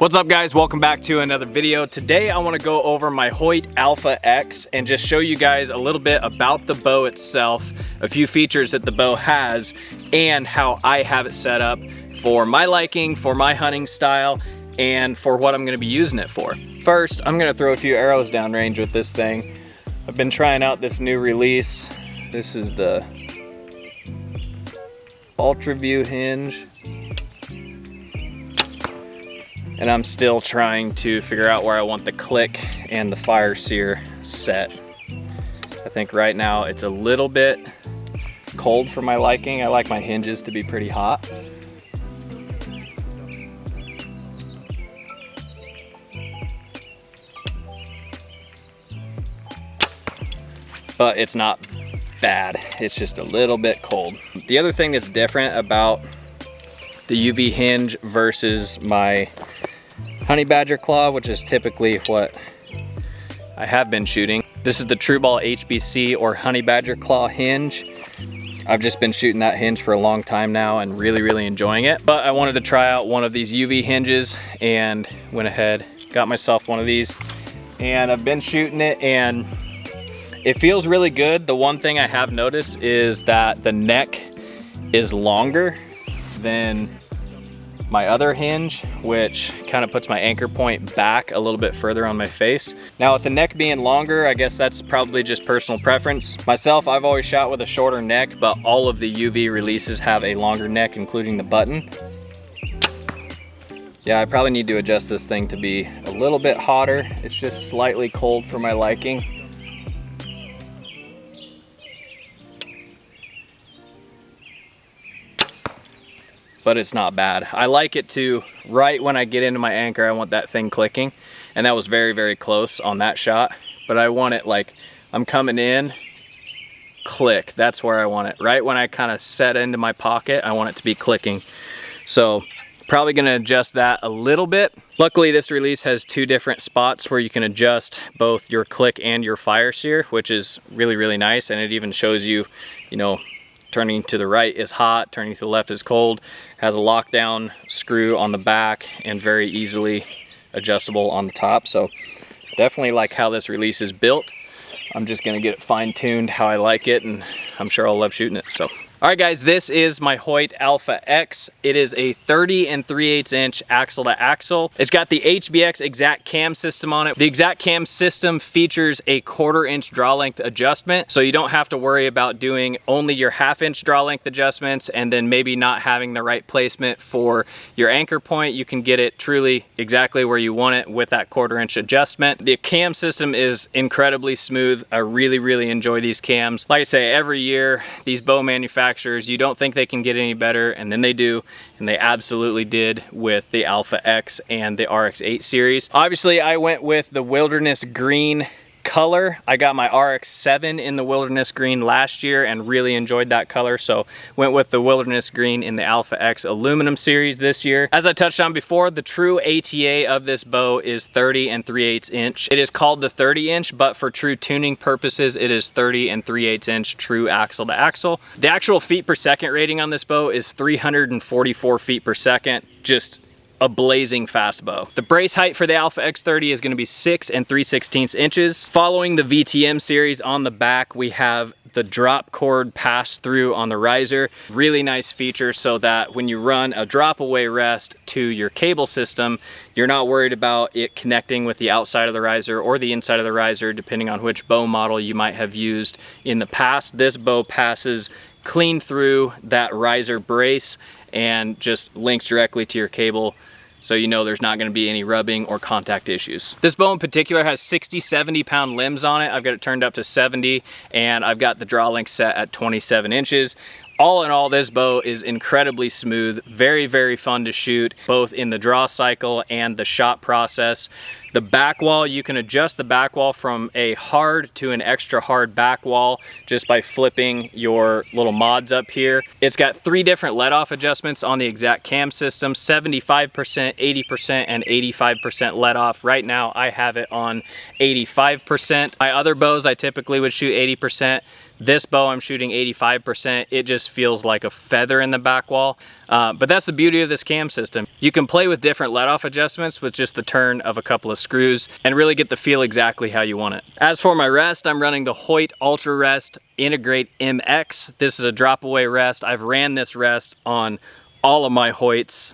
What's up guys, welcome back to another video. Today I want to go over my Hoyt Alpha X and just show you guys a little bit about the bow itself, a few features that the bow has, and how I have it set up for my liking, for my hunting style, and for what I'm going to be using it for. First, I'm going to throw a few arrows downrange with this thing. I've been trying out this new release. This is the Ultra View hinge. And I'm still trying to figure out where I want the click and the fire sear set. I think right now it's a little bit cold for my liking. I like my hinges to be pretty hot. But it's not bad, it's just a little bit cold. The other thing that's different about the UV hinge versus my honey badger claw, which is typically what I have been shooting. This is the True Ball HBC or honey badger claw hinge. I've just been shooting that hinge for a long time now and really enjoying it. But I wanted to try out one of these UV hinges and went ahead, got myself one of these. And I've been shooting it and it feels really good. The one thing I have noticed is that the neck is longer than my other hinge, which kind of puts my anchor point back a little bit further on my face. Now with the neck being longer, I guess that's probably just personal preference. Myself, I've always shot with a shorter neck, but all of the UV releases have a longer neck, including the button. Yeah, I probably need to adjust this thing to be a little bit hotter. It's just slightly cold for my liking. But it's not bad. I like it to, right when I get into my anchor, I want that thing clicking. And that was very close on that shot. But I want it like, I'm coming in, click. That's where I want it. Right when I kind of set into my pocket, I want it to be clicking. So probably gonna adjust that a little bit. Luckily, this release has two different spots where you can adjust both your click and your fire sear, which is really nice. And it even shows you, you know, turning to the right is hot, turning to the left is cold. Has a lockdown screw on the back and very easily adjustable on the top. So definitely like how this release is built. I'm just gonna get it fine-tuned how I like it, and I'm sure I'll love shooting it. So, all right guys, this is my Hoyt Alpha X. It is a 30 3/8 inch axle to axle. It's got the HBX exact cam system on it. The exact cam system features a 1/4 inch draw length adjustment, so you don't have to worry about doing only your 1/2 inch draw length adjustments and then maybe not having the right placement for your anchor point. You can get it truly exactly where you want it with that 1/4 inch adjustment. The cam system is incredibly smooth. I really enjoy these cams. Like I say, every year these bow manufacturers, you don't think they can get any better, and then they do, and they absolutely did with the Alpha X and the RX-8 series. Obviously, I went with the Wilderness Green color. I got my RX-7 in the Wilderness Green last year and really enjoyed that color, so went with the Wilderness Green in the Alpha X aluminum series this year. As I touched on before, the true ATA of this bow is 30 3/8 inch. It is called the 30 inch, but for true tuning purposes, it is 30 3/8 inch true axle to axle. The actual feet per second rating on this bow is 344 feet per second. Just a blazing fast bow. The brace height for the Alpha X30 is going to be 6 3/16 inches. Following the VTM series, on the back we have the drop cord pass through on the riser. Really nice feature so that when you run a drop away rest to your cable system, you're not worried about it connecting with the outside of the riser or the inside of the riser, depending on which bow model you might have used in the past. This bow passes clean through that riser brace and just links directly to your cable, so you know there's not going to be any rubbing or contact issues. This bow in particular has 60-70 pound limbs on it. I've got it turned up to 70, and I've got the draw length set at 27 inches. All in all, this bow is incredibly smooth, very fun to shoot, both in the draw cycle and the shot process. The back wall, you can adjust the back wall from a hard to an extra hard back wall just by flipping your little mods up here. It's got 3 different let-off adjustments on the exact cam system: 75%, 80%, and 85% let-off. Right now, I have it on 85%. My other bows, I typically would shoot 80%. This bow I'm shooting 85%. It just feels like a feather in the back wall. But that's the beauty of this cam system. You can play with different let-off adjustments with just the turn of a couple of screws and really get the feel exactly how you want it. As for my rest, I'm running the Hoyt Ultra Rest Integrate MX. This is a drop away rest. I've ran this rest on all of my Hoyts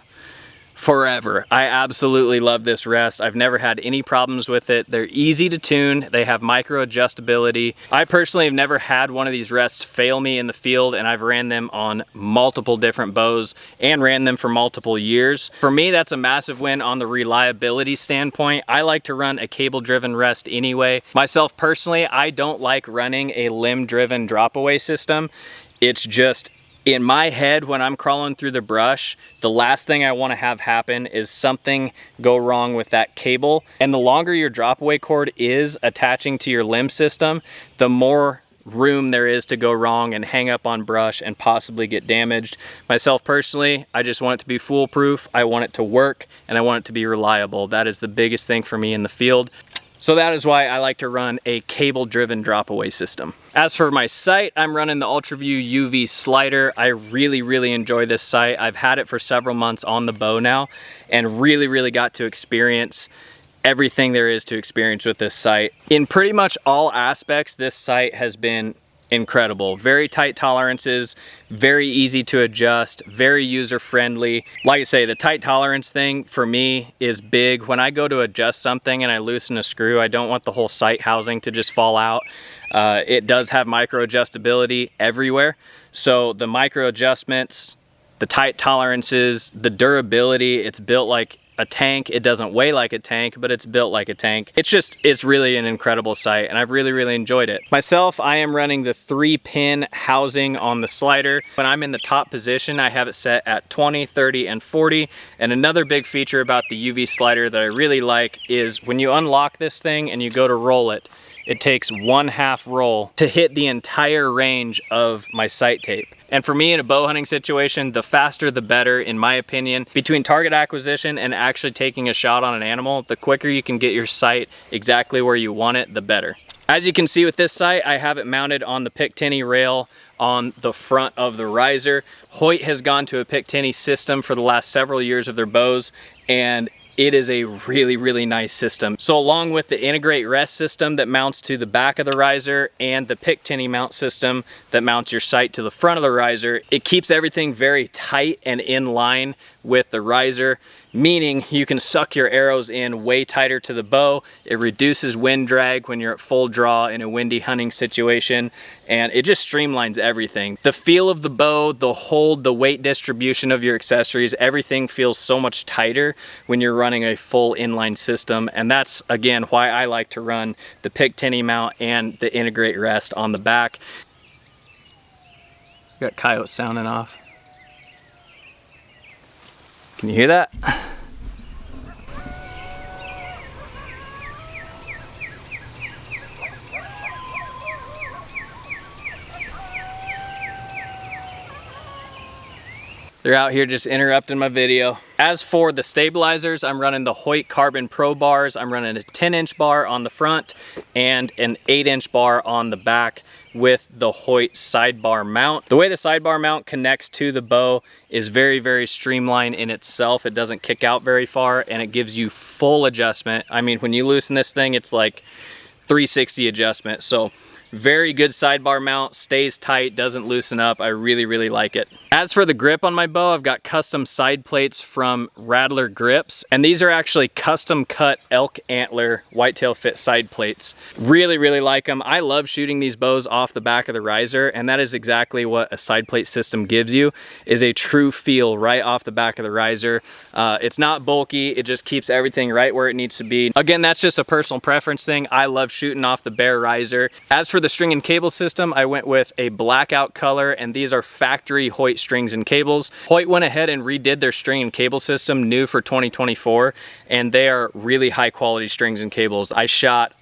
forever. I absolutely love this rest. I've never had any problems with it. They're easy to tune. They have micro adjustability. I personally have never had one of these rests fail me in the field, and I've ran them on multiple different bows and ran them for multiple years. For me, that's a massive win on the reliability standpoint. I like to run a cable driven rest anyway. Myself personally, I don't like running a limb driven drop away system. It's just, in my head, when I'm crawling through the brush, the last thing I want to have happen is something go wrong with that cable. And the longer your drop away cord is attaching to your limb system, the more room there is to go wrong and hang up on brush and possibly get damaged. Myself personally, I just want it to be foolproof. I want it to work and I want it to be reliable. That is the biggest thing for me in the field. So that is why I like to run a cable-driven drop-away system. As for my sight, I'm running the UltraView UV slider. I really enjoy this sight. I've had it for several months on the bow now and really got to experience everything there is to experience with this sight. In pretty much all aspects, this sight has been incredible. Very tight tolerances, very easy to adjust, very user friendly. Like I say, the tight tolerance thing for me is big. When I go to adjust something and I loosen a screw, I don't want the whole sight housing to just fall out. It does have micro adjustability everywhere. So the micro adjustments, the tight tolerances, the durability, it's built like a tank. It doesn't weigh like a tank, but it's built like a tank. It's really an incredible sight, and I've really enjoyed it. Myself, I am running the 3-pin housing on the slider. When I'm in the top position, I have it set at 20, 30, and 40. And another big feature about the UV slider that I really like is when you unlock this thing and you go to roll it, it takes 1/2 roll to hit the entire range of my sight tape. And for me in a bow hunting situation, the faster the better, in my opinion. Between target acquisition and actually taking a shot on an animal, the quicker you can get your sight exactly where you want it, the better. As you can see with this sight, I have it mounted on the Picatinny rail on the front of the riser. Hoyt has gone to a Picatinny system for the last several years of their bows, and it is a really nice system. So along with the Integrate Rest system that mounts to the back of the riser and the Picatinny mount system that mounts your sight to the front of the riser, it keeps everything very tight and in line with the riser, meaning you can suck your arrows in way tighter to the bow. It reduces wind drag when you're at full draw in a windy hunting situation, and it just streamlines everything. The feel of the bow, the hold, the weight distribution of your accessories, everything feels so much tighter when you're running a full inline system, and that's again why I like to run the Picatinny mount and the Integrate Rest on the back. Got coyotes sounding off. Can you hear that? They're out here just interrupting my video. As for the stabilizers, I'm running the Hoyt Carbon Pro bars. I'm running a 10-inch bar on the front and an 8-inch bar on the back with the Hoyt sidebar mount. The way the sidebar mount connects to the bow is very streamlined in itself. It doesn't kick out very far, and it gives you full adjustment. I mean, when you loosen this thing, it's like 360 adjustment. So very good sidebar mount, stays tight, doesn't loosen up. I really like it. As for the grip on my bow, I've got custom side plates from Rattler Grips, and these are actually custom cut elk antler whitetail fit side plates. Really like them. I love shooting these bows off the back of the riser, and that is exactly what a side plate system gives you, is a true feel right off the back of the riser. It's not bulky, it just keeps everything right where it needs to be. Again, that's just a personal preference thing. I love shooting off the bare riser. As for the string and cable system, I went with a blackout color, and these are factory Hoyt strings and cables. Hoyt went ahead and redid their string and cable system new for 2024, and they are really high quality strings and cables. I shot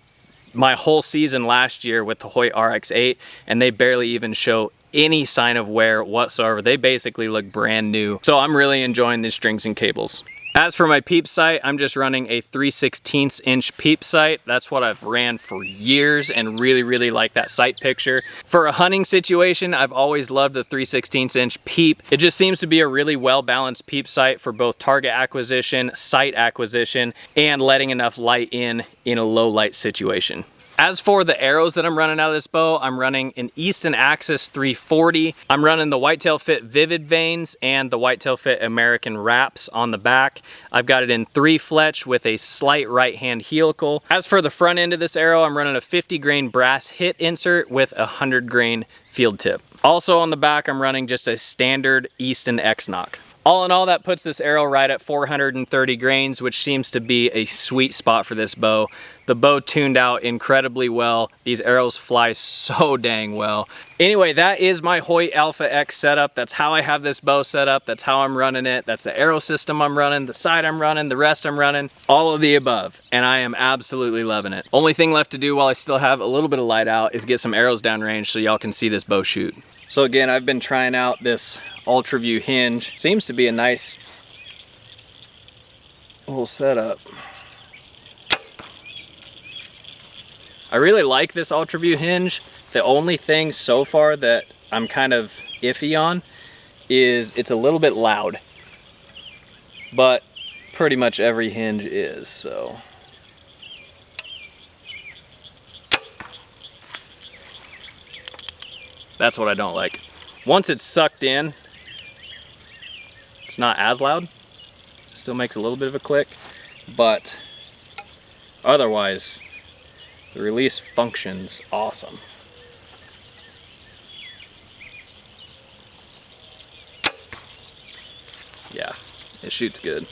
my whole season last year with the Hoyt RX8, and they barely even show any sign of wear whatsoever. They basically look brand new. So I'm really enjoying these strings and cables. As for my peep sight, I'm just running a 3/16 inch peep sight. That's what I've ran for years and really like that sight picture. For a hunting situation, I've always loved the 3/16 inch peep. It just seems to be a really well-balanced peep sight for both target acquisition, sight acquisition, and letting enough light in a low light situation. As for the arrows that I'm running out of this bow, I'm running an Easton Axis 340. I'm running the Whitetail Fit Vivid Veins and the Whitetail Fit American Wraps on the back. I've got it in 3 fletch with a slight right-hand helical. As for the front end of this arrow, I'm running a 50 grain brass hit insert with a 100 grain field tip. Also on the back, I'm running just a standard Easton X-Knock. All in all, that puts this arrow right at 430 grains, which seems to be a sweet spot for this bow. The bow tuned out incredibly well. These arrows fly so dang well. Anyway, that is my Hoyt Alpha X setup. That's how I have this bow set up. That's how I'm running it. That's the arrow system I'm running, the sight I'm running, the rest I'm running, all of the above. And I am absolutely loving it. Only thing left to do while I still have a little bit of light out is get some arrows downrange so y'all can see this bow shoot. So again, I've been trying out this Ultra View hinge. Seems to be a nice little setup. I really like this Ultra View hinge. The only thing so far that I'm kind of iffy on is it's a little bit loud, but pretty much every hinge is, so. That's what I don't like. Once it's sucked in, it's not as loud. Still makes a little bit of a click, but otherwise, the release functions awesome. Yeah, it shoots good.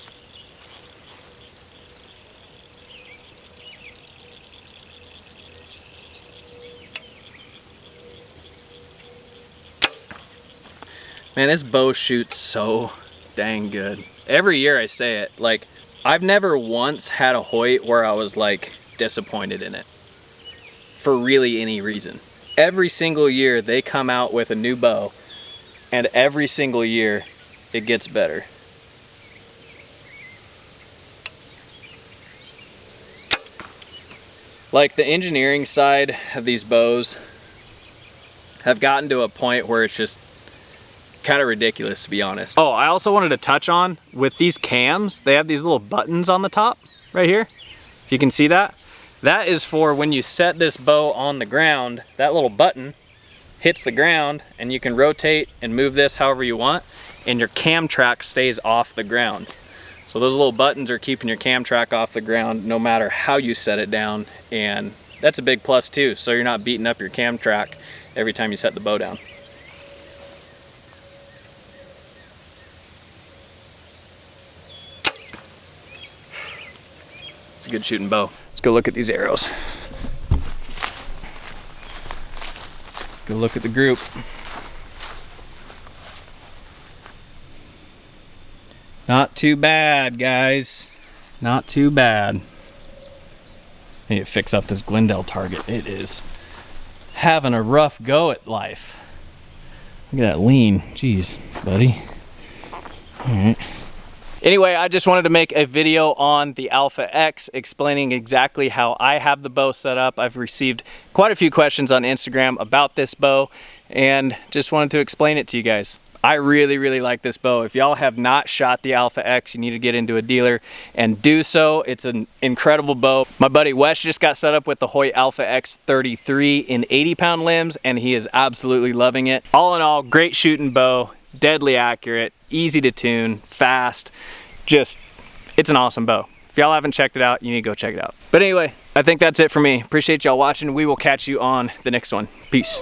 Man, this bow shoots so dang good. Every year I say it, like, I've never once had a Hoyt where I was like disappointed in it for really any reason. Every single year they come out with a new bow, and every single year it gets better. Like, the engineering side of these bows have gotten to a point where it's just kind of ridiculous, to be honest. Oh, I also wanted to touch on, with these cams, they have these little buttons on the top right here. If you can see that, that is for when you set this bow on the ground, that little button hits the ground and you can rotate and move this however you want, and your cam track stays off the ground. So those little buttons are keeping your cam track off the ground no matter how you set it down, and that's a big plus too, so you're not beating up your cam track every time you set the bow down. It's a good shooting bow. Let's go look at these arrows. Go look at the group. Not too bad, guys. Not too bad. I need to fix up this Glendale target. It is having a rough go at life. Look at that lean. Jeez, buddy. All right. Anyway, I just wanted to make a video on the Alpha X explaining exactly how I have the bow set up. I've received quite a few questions on Instagram about this bow and just wanted to explain it to you guys. I really like this bow. If y'all have not shot the Alpha X, you need to get into a dealer and do so. It's an incredible bow. My buddy Wes just got set up with the Hoyt Alpha X 33 in 80-pound limbs, and he is absolutely loving it. All in all, great shooting bow, deadly accurate, easy to tune, fast. Just, it's an awesome bow. If y'all haven't checked it out, you need to go check it out. But anyway, I think that's it for me. Appreciate y'all watching. We will catch you on the next one. Peace.